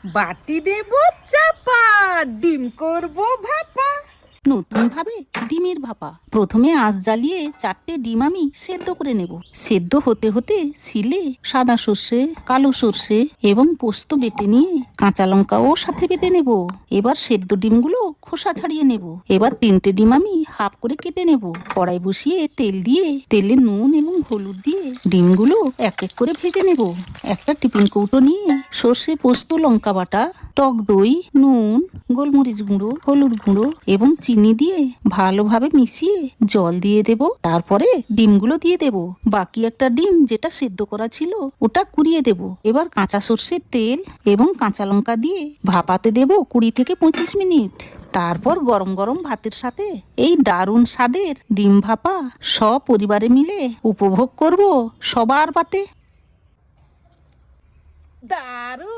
বাটি দেব চাপা, ডিম করব ভাপা। নতুন ভাবে ডিমের ভাপা। প্রথমে আঁচ জ্বালিয়ে 4টে ডিম আমি সেদ্ধ করে নেব। সেদ্ধ হতে হতে শিলে সাদা সর্ষে, কালো সর্ষে এবং পোস্ত বেটে নিয়ে কাঁচা লঙ্কাও সাথে বেটে নেব। এবার সেদ্ধ ডিমগুলো খোসা ছাড়িয়ে নেব। এবার 3টে ডিম আমি হাফ করে কেটে নেব। কড়াই বসিয়ে তেল দিয়ে তেলে নুন এবং হলুদ দিয়ে ডিমগুলো এক এক করে ভেজে নেব। একটা টিফিন কৌটো নিয়ে সর্ষে, পোস্ত, লঙ্কা বাটা, টক দই, নুন, গোলমরিচ গুঁড়ো, হলুদ গুঁড়ো এবং চিনি দিয়ে ভালোভাবে মিশিয়ে জল দিয়ে দেব। তারপরে ডিমগুলো দিয়ে দেব। বাকি একটা ডিম যেটা সেদ্ধ করা ছিল ওটা কুড়িয়ে দেব। এবার কাঁচা সর্ষের তেল এবং কাঁচা লঙ্কা দিয়ে ভাপাতে দেব 20 থেকে 25 মিনিট। তারপর গরম গরম ভাতের সাথে এই দারুণ স্বাদের ডিম ভাপা সপরিবারে মিলে উপভোগ করব সবার পাতে। দারুণ।